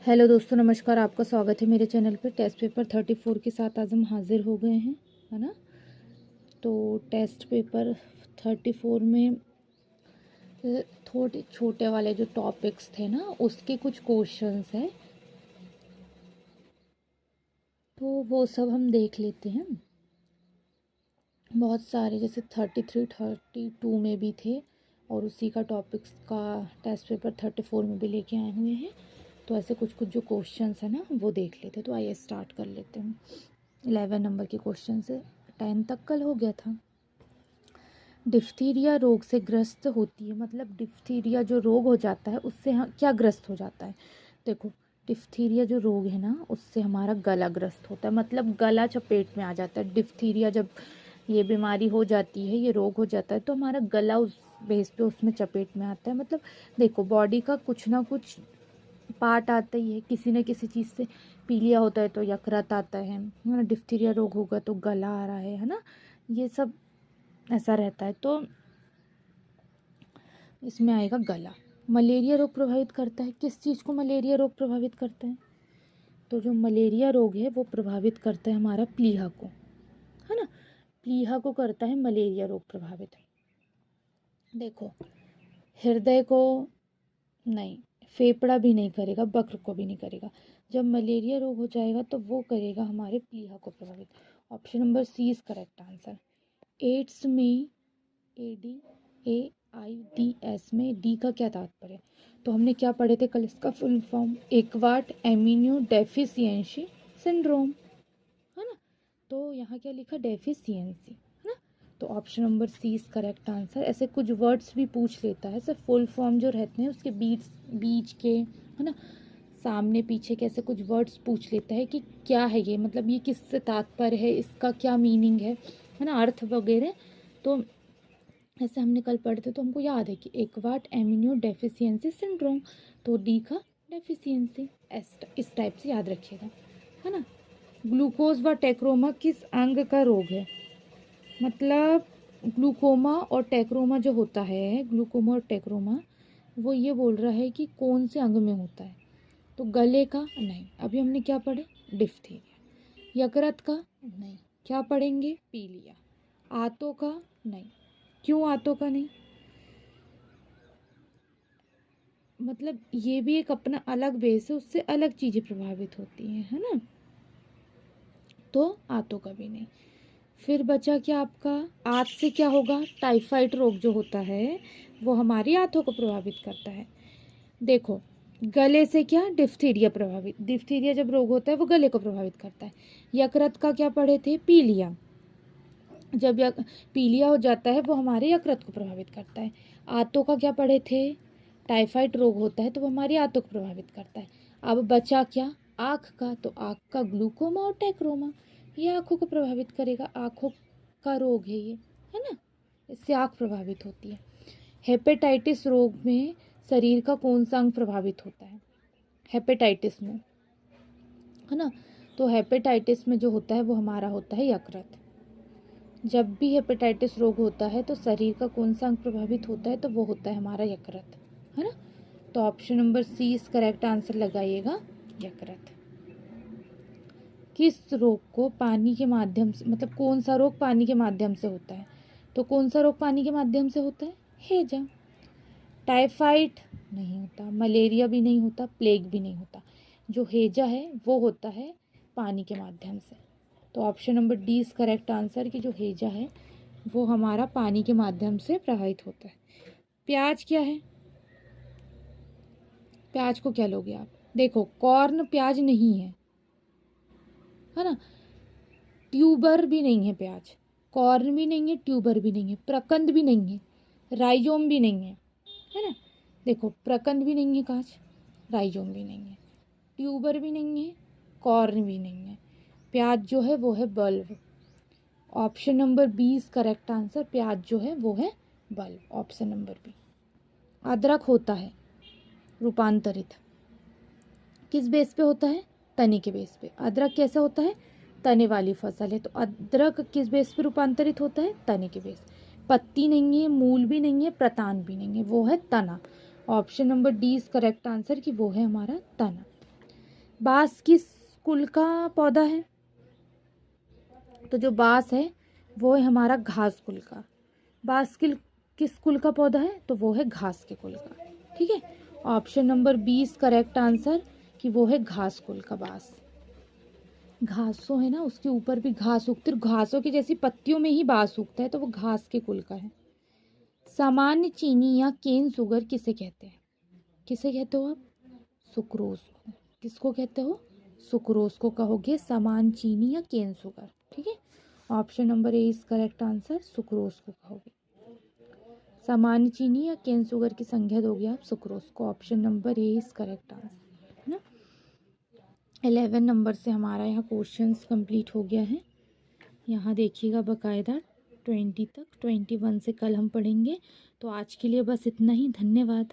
Hello दोस्तों, नमस्कार। आपका स्वागत है मेरे चैनल पे। टेस्ट पेपर 34 के साथ आज हम हाजिर हो गए हैं, है ना। तो टेस्ट पेपर 34 में थोड़े छोटे वाले जो टॉपिक्स थे ना, उसके कुछ क्वेश्चंस हैं, तो वो सब हम देख लेते हैं। बहुत सारे जैसे 33 32 में भी थे, और उसी का टॉपिक्स का टेस्ट पेपर 34 में भी लेके आए हुए हैं। तो ऐसे कुछ कुछ जो क्वेश्चंस है ना, वो देख लेते हैं। तो आइए स्टार्ट कर लेते हैं। 11 नंबर के क्वेश्चन से। 10 तक कल हो गया था। डिफ्थीरिया रोग से ग्रस्त होती है, मतलब डिफ्थीरिया जो रोग हो जाता है उससे क्या ग्रस्त हो जाता है। देखो, डिफ्थीरिया जो रोग है ना, उससे हमारा गला ग्रस्त होता है, मतलब गला चपेट में आ जाता है। डिफ्थीरिया जब ये बीमारी हो जाती है, ये रोग हो जाता है, तो हमारा गला उस बेस पे उसमें चपेट में आता है। मतलब देखो, बॉडी का कुछ ना कुछ पार्ट आता ही है, किसी न किसी चीज़ से। पीलिया होता है तो यकृत आता है ना। डिफ्थीरिया रोग होगा तो गला आ रहा है ना। ये सब ऐसा रहता है, तो इसमें आएगा गला। मलेरिया रोग प्रभावित करता है, किस चीज़ को मलेरिया रोग प्रभावित करता है? तो जो मलेरिया रोग है वो प्रभावित करता है हमारा प्लीहा को, है ना। प्लीहा को करता है मलेरिया रोग प्रभावित। देखो, हृदय को नहीं, फेफड़ा भी नहीं करेगा, वक्र को भी नहीं करेगा। जब मलेरिया रोग हो जाएगा तो वो करेगा हमारे प्लीहा को प्रभावित। Option number C is correct answer. AIDS में ADS में डी का क्या तात्पर्य? तो हमने क्या पढ़े थे कल, इसका full form acquired immuno deficiency syndrome, है ना। तो यहाँ क्या लिखा, डेफिशिएंसी, है ना। तो option number C is correct answer. ऐसे कुछ वर्ड्स भी पूछ लेता है, ऐसे फुल फॉर्म जो रहते हैं उसके बीच के, है ना, सामने पीछे के, ऐसे कुछ वर्ड्स पूछ लेता है कि क्या है ये, मतलब ये किससे तात्पर्य है, इसका क्या मीनिंग है ना, अर्थ वगैरह। तो ऐसे हमने कल पढ़े थे, तो हमको याद है कि एक्वाट एमिनो डेफिशिएंसी सिंड्रोम, तो डी का डेफिशिएंसी। इस टाइप से याद रखिएगा, है ना। ग्लूकोज व टेक्रोमा किस अंग का रोग है? मतलब ग्लूकोमा और टेक्रोमा जो होता है, ग्लूकोमा और टेक्रोमा, वो ये बोल रहा है कि कौन से अंग में होता है। तो गले का नहीं, अभी हमने क्या पढ़े, डिफ्थीरिया। यकृत का नहीं, क्या पढ़ेंगे, पीलिया। आंतों का नहीं, क्यों आंतों का नहीं? मतलब ये भी एक अपना अलग बेस है, उससे अलग चीज़ें प्रभावित होती हैं, है ना। तो आंतों का भी नहीं। फिर बचा क्या आपका, आंत से क्या होगा, टाइफाइड रोग जो होता है वो हमारी आंतों को प्रभावित करता है। देखो, गले से क्या, डिफ्थीरिया प्रभावित, डिफ्थीरिया जब रोग होता है वो गले को प्रभावित करता है। यकृत का क्या पढ़े थे, पीलिया, जब पीलिया हो जाता है वो हमारे यकृत को प्रभावित करता है। आंतों का क्या पढ़े थे, टाइफाइड रोग होता है तो वो हमारी आंतों को प्रभावित करता है। अब बचा क्या, आँख का, तो आँख का ग्लूकोमा और टेक्रोमा, ये आँखों को प्रभावित करेगा, आँखों का रोग है ये, है ना, इससे आँख प्रभावित होती है। हेपेटाइटिस रोग में शरीर का कौन सा अंग प्रभावित होता है? हेपेटाइटिस में, है ना, तो हेपेटाइटिस में जो होता है वो हमारा होता है यकृत। जब भी हेपेटाइटिस रोग होता है तो शरीर का कौन सा अंग प्रभावित होता है? तो वो होता है हमारा यकृत, है ना। तो ऑप्शन नंबर सी इस करेक्ट आंसर लगाइएगा, यकृत। किस रोग को पानी के माध्यम से, मतलब कौन सा रोग पानी के माध्यम से होता है? तो कौन सा रोग पानी के माध्यम से होता है, हैजा। टाइफाइड नहीं होता, मलेरिया भी नहीं होता, प्लेग भी नहीं होता। जो हैजा है वो होता है पानी के माध्यम से। तो option number D is correct answer कि जो हैजा है वो हमारा पानी के माध्यम से प्रभावित होता है। प्याज क्या है, प्याज को क्या लोगे आप? देखो, कॉर्न प्याज नहीं है ना। ट्यूबर भी नहीं है प्याज, कॉर्न भी नहीं है, ट्यूबर भी नहीं है, प्रकंद भी नहीं है, राइजोम भी नहीं है ना। देखो, प्रकंद भी नहीं है काज, राइजोम भी नहीं है, ट्यूबर भी नहीं है, कॉर्न भी नहीं है। प्याज जो है वो है bulb. Option number B is correct answer. प्याज जो है वो है बल्ब, ऑप्शन नंबर बी। अदरक होता है रूपांतरित, किस बेस पे होता है, तने के बेस पे। अदरक कैसा होता है, तने वाली फसल है, तो अदरक किस बेस पे रूपांतरित होता है, तने के बेस। पत्ती नहीं है, मूल भी नहीं है, प्रतान भी नहीं है, वो है तना। Option number D is correct answer कि वो है हमारा तना। बांस किस कुल का पौधा है? तो जो बांस है वो है हमारा घास कुल का। बांस किस कुल का पौधा है? तो वो है घास के कुल का। ठीक है, ऑप्शन नंबर 20 करेक्ट आंसर कि वो है घास कुल का बांस। घासों है ना, उसके ऊपर भी घास उगती है, घासों की जैसी पत्तियों में ही बांस उगता है, तो वो घास के कुल का है। सामान्य चीनी या केन सुगर किसे कहते हैं? किसे कहते हो आप? सुक्रोज को। किसको कहते हो? सुक्रोज को कहोगे सामान्य चीनी या केन सुगर। ठीक है, option number A is correct answer, sucrose को कहोगे। सामान्य चीनी या केन शुगर की संज्ञा दोगे आप सुक्रोज को। Option number A is correct answer, है ना। 11 नंबर से हमारा यहाँ क्वेश्चंस कंप्लीट हो गया है। यहाँ देखिएगा बकायदा 20 तक, 21 से कल हम पढ़ेंगे। तो आज के लिए बस इतना ही। धन्यवाद।